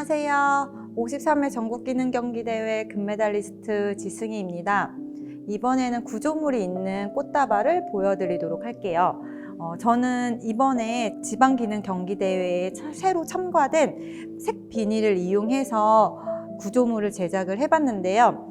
안녕하세요. 53회 전국기능경기대회 금메달리스트 지승희입니다. 이번에는 구조물이 있는 꽃다발을 보여드리도록 할게요. 저는 이번에 지방기능경기대회에 새로 첨가된 색 비닐을 이용해서 구조물을 제작을 해봤는데요.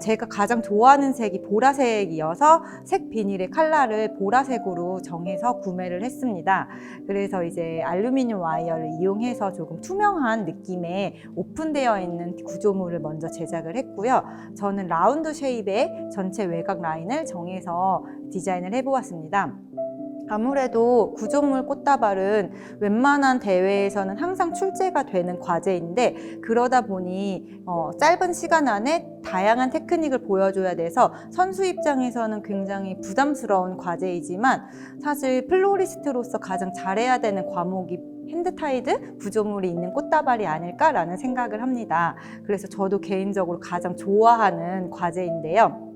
제가 가장 좋아하는 색이 보라색이어서 색 비닐의 컬러를 보라색으로 정해서 구매를 했습니다. 그래서 이제 알루미늄 와이어를 이용해서 조금 투명한 느낌의 오픈되어 있는 구조물을 먼저 제작을 했고요. 저는 라운드 쉐입의 전체 외곽 라인을 정해서 디자인을 해보았습니다. 아무래도 구조물 꽃다발은 웬만한 대회에서는 항상 출제가 되는 과제인데, 그러다 보니 짧은 시간 안에 다양한 테크닉을 보여줘야 돼서 선수 입장에서는 굉장히 부담스러운 과제이지만, 사실 플로리스트로서 가장 잘해야 되는 과목이 핸드타이드 구조물이 있는 꽃다발이 아닐까라는 생각을 합니다. 그래서 저도 개인적으로 가장 좋아하는 과제인데요.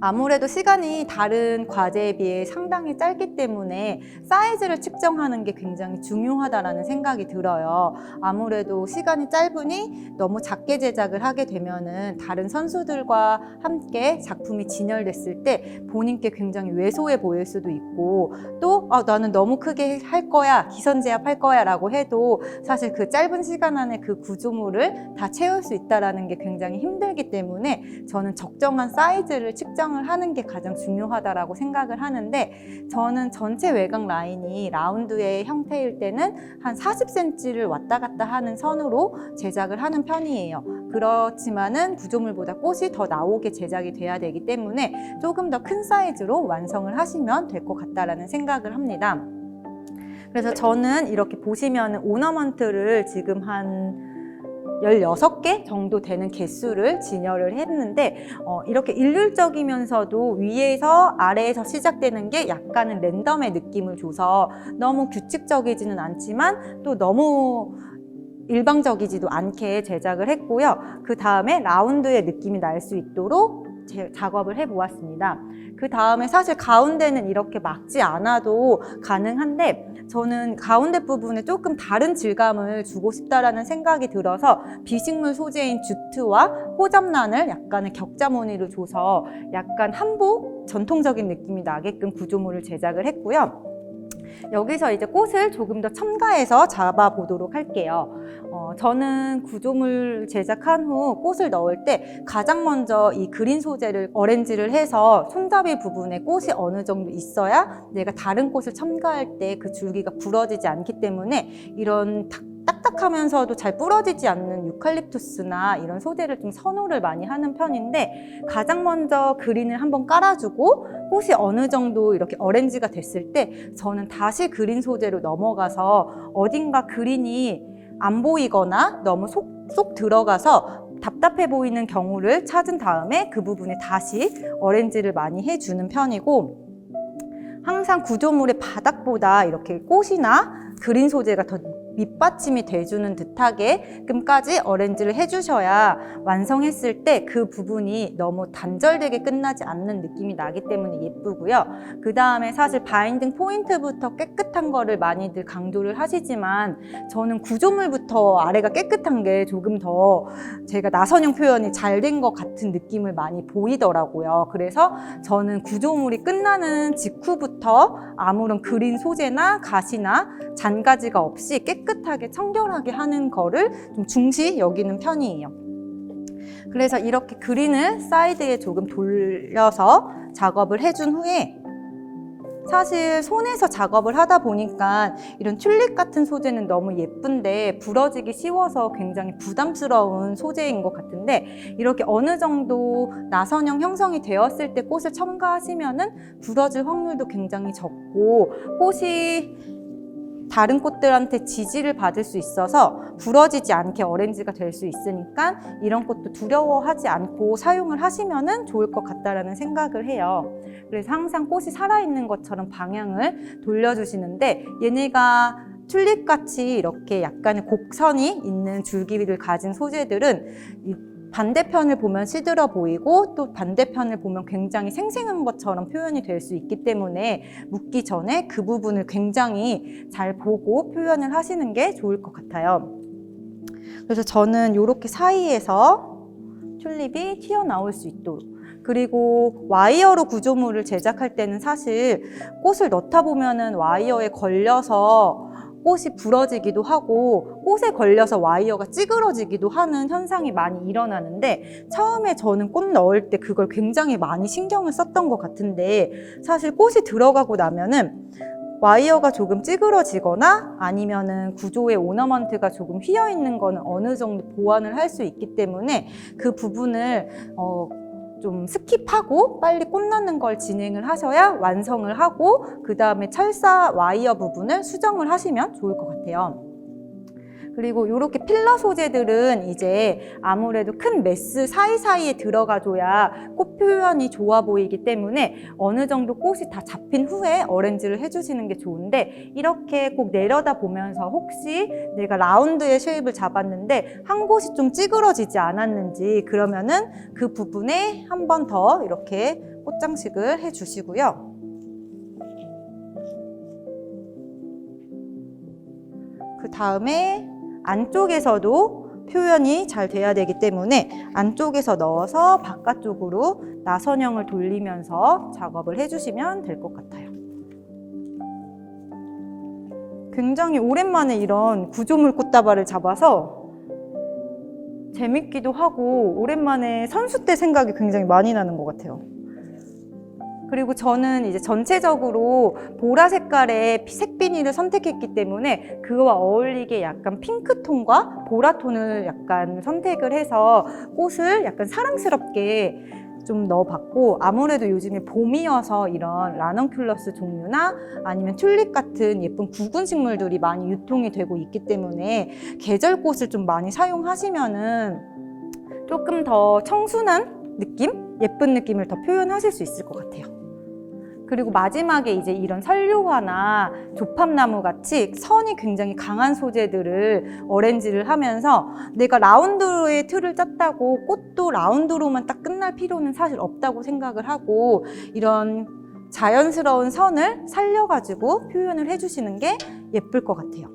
아무래도 시간이 다른 과제에 비해 상당히 짧기 때문에 사이즈를 측정하는 게 굉장히 중요하다는 생각이 들어요. 아무래도 시간이 짧으니 너무 작게 제작을 하게 되면은 다른 선수들과 함께 작품이 진열됐을 때 본인께 굉장히 왜소해 보일 수도 있고, 또 나는 너무 크게 할 거야, 기선제압할 거야 라고 해도 사실 그 짧은 시간 안에 그 구조물을 다 채울 수 있다는 게 굉장히 힘들기 때문에 저는 적정한 사이즈를 측정을 하는 게 가장 중요하다고 생각을 하는데, 저는 전체 외곽 라인이 라운드의 형태일 때는 한 40cm를 왔다 갔다 하는 선으로 제작을 하는 편이에요. 그렇지만은 구조물보다 꽃이 더 나오게 제작이 돼야 되기 때문에 조금 더 큰 사이즈로 완성을 하시면 될 것 같다라는 생각을 합니다. 그래서 저는 이렇게 보시면 오너먼트를 지금 한 16개 정도 되는 개수를 진열을 했는데, 이렇게 일률적이면서도 위에서 아래에서 시작되는 게 약간은 랜덤의 느낌을 줘서 너무 규칙적이지는 않지만 또 너무 일방적이지도 않게 제작을 했고요. 그 다음에 라운드의 느낌이 날 수 있도록 작업을 해보았습니다. 그 다음에 사실 가운데는 이렇게 막지 않아도 가능한데, 저는 가운데 부분에 조금 다른 질감을 주고 싶다라는 생각이 들어서 비식물 소재인 주트와 호접란을 약간의 격자 무늬를 줘서 약간 한복 전통적인 느낌이 나게끔 구조물을 제작을 했고요. 여기서 이제 꽃을 조금 더 첨가해서 잡아보도록 할게요. 저는 구조물 제작한 후 꽃을 넣을 때 가장 먼저 이 그린 소재를 어렌지를 해서 손잡이 부분에 꽃이 어느 정도 있어야 내가 다른 꽃을 첨가할 때 그 줄기가 부러지지 않기 때문에 이런 딱딱하면서도 잘 부러지지 않는 유칼립투스나 이런 소재를 좀 선호를 많이 하는 편인데, 가장 먼저 그린을 한번 깔아주고 꽃이 어느 정도 이렇게 어렌지가 됐을 때 저는 다시 그린 소재로 넘어가서 어딘가 그린이 안 보이거나 너무 쏙 들어가서 답답해 보이는 경우를 찾은 다음에 그 부분에 다시 어렌지를 많이 해주는 편이고, 항상 구조물의 바닥보다 이렇게 꽃이나 그린 소재가 더 밑받침이 돼주는 듯하게끔까지 어렌지를 해주셔야 완성했을 때 그 부분이 너무 단절되게 끝나지 않는 느낌이 나기 때문에 예쁘고요. 그 다음에 사실 바인딩 포인트부터 깨끗한 거를 많이들 강조를 하시지만, 저는 구조물부터 아래가 깨끗한 게 조금 더 제가 나선형 표현이 잘 된 것 같은 느낌을 많이 보이더라고요. 그래서 저는 구조물이 끝나는 직후부터 아무런 그린 소재나 가시나 잔가지가 없이 깨끗하게 청결하게 하는 거를 좀 중시 여기는 편이에요. 그래서 이렇게 그린을 사이드에 조금 돌려서 작업을 해준 후에, 사실 손에서 작업을 하다 보니까 이런 튤립 같은 소재는 너무 예쁜데 부러지기 쉬워서 굉장히 부담스러운 소재인 것 같은데, 이렇게 어느 정도 나선형 형성이 되었을 때 꽃을 첨가하시면은 부러질 확률도 굉장히 적고 꽃이 다른 꽃들한테 지지를 받을 수 있어서 부러지지 않게 어렌지가 될 수 있으니까 이런 꽃도 두려워하지 않고 사용을 하시면 좋을 것 같다라는 생각을 해요. 그래서 항상 꽃이 살아있는 것처럼 방향을 돌려주시는데, 얘네가 튤립같이 이렇게 약간의 곡선이 있는 줄기를 가진 소재들은 반대편을 보면 시들어 보이고 또 반대편을 보면 굉장히 생생한 것처럼 표현이 될 수 있기 때문에 묶기 전에 그 부분을 굉장히 잘 보고 표현을 하시는 게 좋을 것 같아요. 그래서 저는 이렇게 사이에서 튤립이 튀어나올 수 있도록, 그리고 와이어로 구조물을 제작할 때는 사실 꽃을 넣다 보면은 와이어에 걸려서 꽃이 부러지기도 하고 꽃에 걸려서 와이어가 찌그러지기도 하는 현상이 많이 일어나는데, 처음에 저는 꽃 넣을 때 그걸 굉장히 많이 신경을 썼던 것 같은데, 사실 꽃이 들어가고 나면은 와이어가 조금 찌그러지거나 아니면은 구조의 오너먼트가 조금 휘어 있는 거는 어느 정도 보완을 할 수 있기 때문에 그 부분을 좀 스킵하고 빨리 꽃 넣는 걸 진행을 하셔야 완성을 하고, 그 다음에 철사 와이어 부분을 수정을 하시면 좋을 것 같아요. 그리고 이렇게 필러 소재들은 이제 아무래도 큰 메스 사이사이에 들어가줘야 꽃 표현이 좋아 보이기 때문에 어느 정도 꽃이 다 잡힌 후에 어렌지를 해주시는 게 좋은데, 이렇게 꼭 내려다 보면서 혹시 내가 라운드의 쉐입을 잡았는데 한 곳이 좀 찌그러지지 않았는지, 그러면은 그 부분에 한 번 더 이렇게 꽃장식을 해주시고요. 그 다음에 안쪽에서도 표현이 잘 돼야 되기 때문에 안쪽에서 넣어서 바깥쪽으로 나선형을 돌리면서 작업을 해주시면 될 것 같아요. 굉장히 오랜만에 이런 구조물 꽃다발을 잡아서 재밌기도 하고 오랜만에 선수 때 생각이 굉장히 많이 나는 것 같아요. 그리고 저는 이제 전체적으로 보라 색깔의 색비닐을 선택했기 때문에 그거와 어울리게 약간 핑크톤과 보라톤을 약간 선택을 해서 꽃을 약간 사랑스럽게 좀 넣어봤고, 아무래도 요즘에 봄이어서 이런 라넌큘러스 종류나 아니면 튤립 같은 예쁜 구근 식물들이 많이 유통이 되고 있기 때문에 계절꽃을 좀 많이 사용하시면은 조금 더 청순한 느낌? 예쁜 느낌을 더 표현하실 수 있을 것 같아요. 그리고 마지막에 이제 이런 설류화나 조팝나무 같이 선이 굉장히 강한 소재들을 어렌지를 하면서 내가 라운드의 틀을 짰다고 꽃도 라운드로만 딱 끝날 필요는 사실 없다고 생각을 하고, 이런 자연스러운 선을 살려가지고 표현을 해주시는 게 예쁠 것 같아요.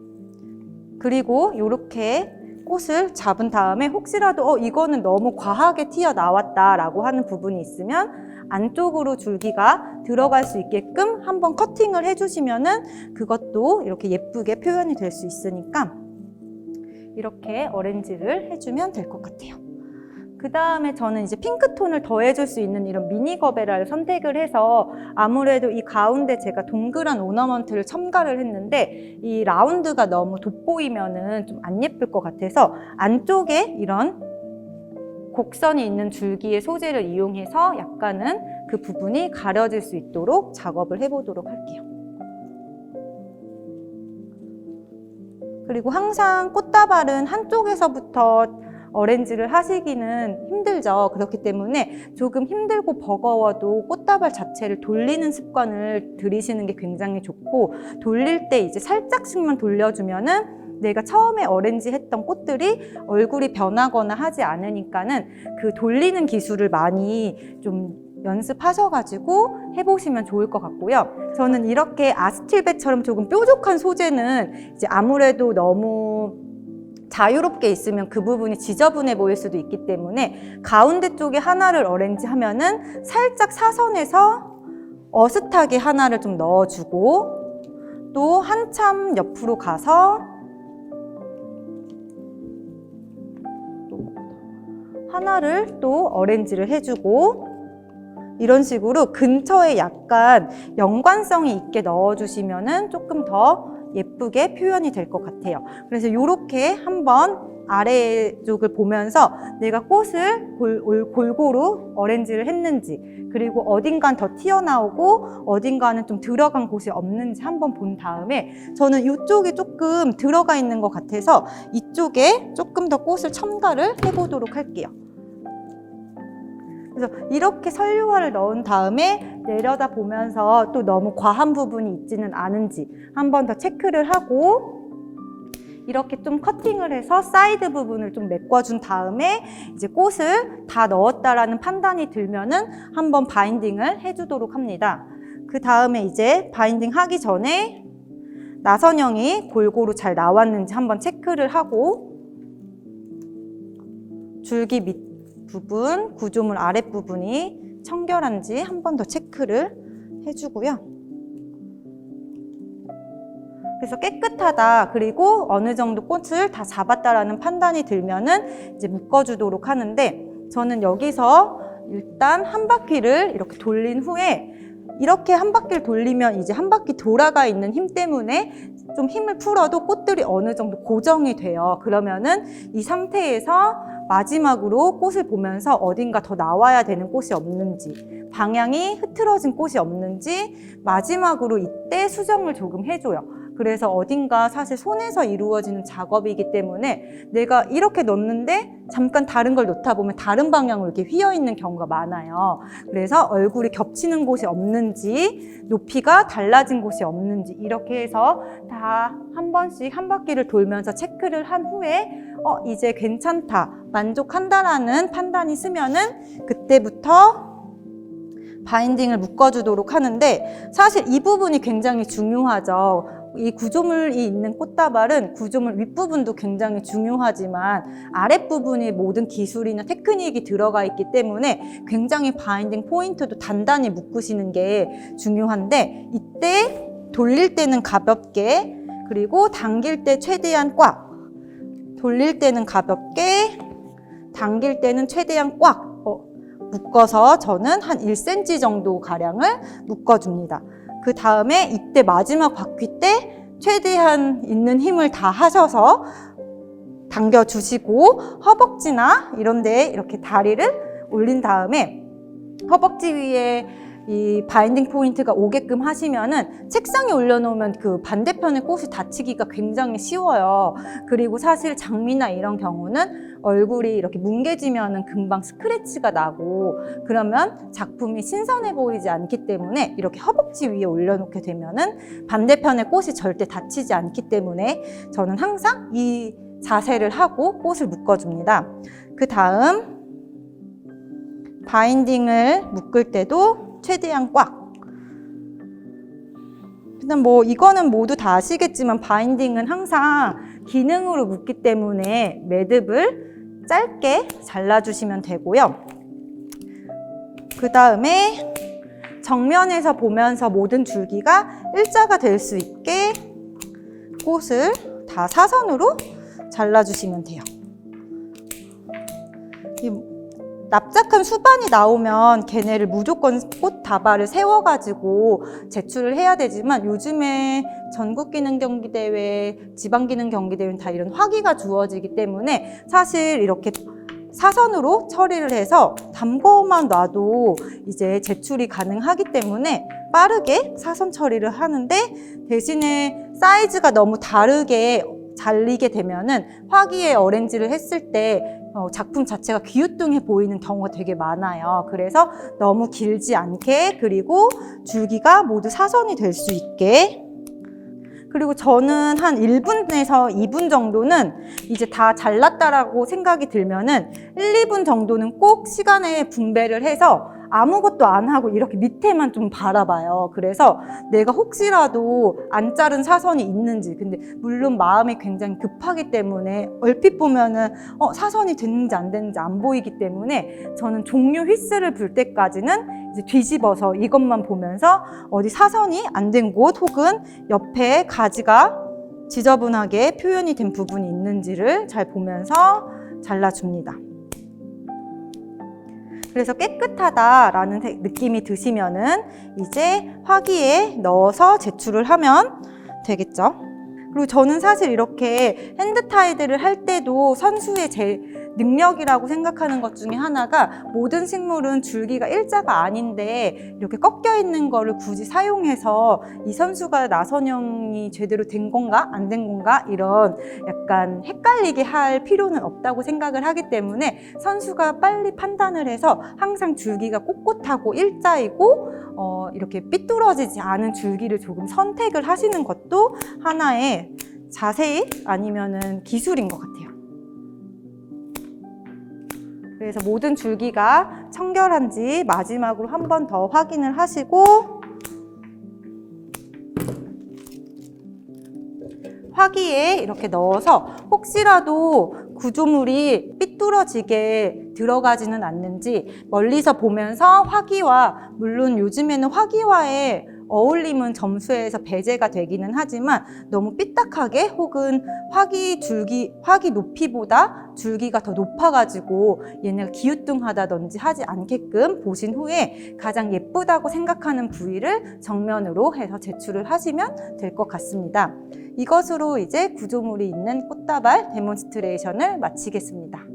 그리고 이렇게 꽃을 잡은 다음에 혹시라도 이거는 너무 과하게 튀어나왔다 라고 하는 부분이 있으면 안쪽으로 줄기가 들어갈 수 있게끔 한번 커팅을 해주시면은 그것도 이렇게 예쁘게 표현이 될 수 있으니까 이렇게 어렌지를 해주면 될 것 같아요. 그 다음에 저는 이제 핑크톤을 더해줄 수 있는 이런 미니 거베라를 선택을 해서, 아무래도 이 가운데 제가 동그란 오너먼트를 첨가를 했는데 이 라운드가 너무 돋보이면은 좀 안 예쁠 것 같아서 안쪽에 이런 곡선이 있는 줄기의 소재를 이용해서 약간은 그 부분이 가려질 수 있도록 작업을 해보도록 할게요. 그리고 항상 꽃다발은 한쪽에서부터 어렌지를 하시기는 힘들죠. 그렇기 때문에 조금 힘들고 버거워도 꽃다발 자체를 돌리는 습관을 들이시는 게 굉장히 좋고, 돌릴 때 이제 살짝씩만 돌려주면은 내가 처음에 어렌지 했던 꽃들이 얼굴이 변하거나 하지 않으니까는 그 돌리는 기술을 많이 좀 연습하셔가지고 해보시면 좋을 것 같고요. 저는 이렇게 아스틸베처럼 조금 뾰족한 소재는 이제 아무래도 너무 자유롭게 있으면 그 부분이 지저분해 보일 수도 있기 때문에 가운데 쪽에 하나를 어렌지 하면은 살짝 사선에서 어슷하게 하나를 좀 넣어주고, 또 한참 옆으로 가서 하나를 또 어렌지를 해주고, 이런 식으로 근처에 약간 연관성이 있게 넣어주시면은 조금 더 예쁘게 표현이 될 것 같아요. 그래서 이렇게 한번 아래쪽을 보면서 내가 꽃을 골고루 어렌지를 했는지, 그리고 어딘간 더 튀어나오고 어딘가는 좀 들어간 곳이 없는지 한번 본 다음에, 저는 이쪽이 조금 들어가 있는 것 같아서 이쪽에 조금 더 꽃을 첨가를 해보도록 할게요. 그래서 이렇게 설유화를 넣은 다음에 내려다 보면서 또 너무 과한 부분이 있지는 않은지 한 번 더 체크를 하고, 이렇게 좀 커팅을 해서 사이드 부분을 좀 메꿔준 다음에 이제 꽃을 다 넣었다라는 판단이 들면은 한번 바인딩을 해주도록 합니다. 그 다음에 이제 바인딩 하기 전에 나선형이 골고루 잘 나왔는지 한번 체크를 하고, 줄기 밑 부분, 구조물 아랫부분이 청결한지 한 번 더 체크를 해주고요. 그래서 깨끗하다, 그리고 어느 정도 꽃을 다 잡았다라는 판단이 들면은 이제 묶어주도록 하는데, 저는 여기서 일단 한 바퀴를 이렇게 돌린 후에, 이렇게 한 바퀴를 돌리면 이제 한 바퀴 돌아가 있는 힘 때문에 좀 힘을 풀어도 꽃들이 어느 정도 고정이 돼요. 그러면은 이 상태에서 마지막으로 꽃을 보면서 어딘가 더 나와야 되는 꽃이 없는지, 방향이 흐트러진 꽃이 없는지 마지막으로 이때 수정을 조금 해줘요. 그래서 어딘가 사실 손에서 이루어지는 작업이기 때문에 내가 이렇게 넣는데 잠깐 다른 걸 놓다 보면 다른 방향으로 이렇게 휘어 있는 경우가 많아요. 그래서 얼굴이 겹치는 곳이 없는지, 높이가 달라진 곳이 없는지, 이렇게 해서 다 한 번씩 한 바퀴를 돌면서 체크를 한 후에 이제 괜찮다, 만족한다라는 판단이 쓰면은 그때부터 바인딩을 묶어주도록 하는데, 사실 이 부분이 굉장히 중요하죠. 이 구조물이 있는 꽃다발은 구조물 윗부분도 굉장히 중요하지만 아랫부분이 모든 기술이나 테크닉이 들어가 있기 때문에 굉장히 바인딩 포인트도 단단히 묶으시는 게 중요한데, 이때 돌릴 때는 가볍게, 그리고 당길 때 최대한 꽉, 돌릴 때는 가볍게, 당길 때는 최대한 꽉 묶어서 저는 한 1cm 정도 가량을 묶어줍니다. 그 다음에 이때 마지막 바퀴 때 최대한 있는 힘을 다 하셔서 당겨주시고, 허벅지나 이런 데에 이렇게 다리를 올린 다음에 허벅지 위에 이 바인딩 포인트가 오게끔 하시면은 책상에 올려놓으면 그 반대편의 꽃이 다치기가 굉장히 쉬워요. 그리고 사실 장미나 이런 경우는 얼굴이 이렇게 뭉개지면은 금방 스크래치가 나고 그러면 작품이 신선해 보이지 않기 때문에 이렇게 허벅지 위에 올려놓게 되면은 반대편의 꽃이 절대 다치지 않기 때문에 저는 항상 이 자세를 하고 꽃을 묶어줍니다. 그 다음 바인딩을 묶을 때도 최대한 꽉. 일단 뭐 이거는 모두 다 아시겠지만 바인딩은 항상 기능으로 묶기 때문에 매듭을 짧게 잘라주시면 되고요. 그 다음에 정면에서 보면서 모든 줄기가 일자가 될 수 있게 꽃을 다 사선으로 잘라주시면 돼요. 납작한 수반이 나오면 걔네를 무조건 꽃 다발을 세워가지고 제출을 해야 되지만, 요즘에 전국기능경기대회, 지방기능경기대회는 다 이런 화기가 주어지기 때문에 사실 이렇게 사선으로 처리를 해서 담궈만 놔도 이제 제출이 가능하기 때문에 빠르게 사선 처리를 하는데, 대신에 사이즈가 너무 다르게 잘리게 되면은 화기에 어렌지를 했을 때 작품 자체가 기우뚱해 보이는 경우가 되게 많아요. 그래서 너무 길지 않게, 그리고 줄기가 모두 사선이 될 수 있게. 그리고 저는 한 1분에서 2분 정도는 이제 다 잘랐다라고 생각이 들면은 1, 2분 정도는 꼭 시간에 분배를 해서 아무것도 안 하고 이렇게 밑에만 좀 바라봐요. 그래서 내가 혹시라도 안 자른 사선이 있는지, 근데 물론 마음이 굉장히 급하기 때문에 얼핏 보면은 사선이 됐는지 안 됐는지 안 보이기 때문에 저는 종료 휘슬을 불 때까지는 이제 뒤집어서 이것만 보면서 어디 사선이 안 된 곳 혹은 옆에 가지가 지저분하게 표현이 된 부분이 있는지를 잘 보면서 잘라줍니다. 그래서 깨끗하다라는 느낌이 드시면은 이제 화기에 넣어서 제출을 하면 되겠죠. 그리고 저는 사실 이렇게 핸드타이드를 할 때도 선수의 제 능력이라고 생각하는 것 중에 하나가, 모든 식물은 줄기가 일자가 아닌데 이렇게 꺾여 있는 거를 굳이 사용해서 이 선수가 나선형이 제대로 된 건가 안 된 건가 이런 약간 헷갈리게 할 필요는 없다고 생각을 하기 때문에 선수가 빨리 판단을 해서 항상 줄기가 꼿꼿하고 일자이고 이렇게 삐뚤어지지 않은 줄기를 조금 선택을 하시는 것도 하나의 자세히 아니면은 기술인 것 같아요. 그래서 모든 줄기가 청결한지 마지막으로 한 번 더 확인을 하시고, 화기에 이렇게 넣어서 혹시라도 구조물이 삐뚤어지게 들어가지는 않는지 멀리서 보면서 화기와, 물론 요즘에는 화기와의 어울림은 점수에서 배제가 되기는 하지만 너무 삐딱하게 혹은 화기 높이보다 줄기가 더 높아가지고 얘네가 기우뚱하다든지 하지 않게끔 보신 후에 가장 예쁘다고 생각하는 부위를 정면으로 해서 제출을 하시면 될 것 같습니다. 이것으로 이제 구조물이 있는 꽃다발 데몬스트레이션을 마치겠습니다.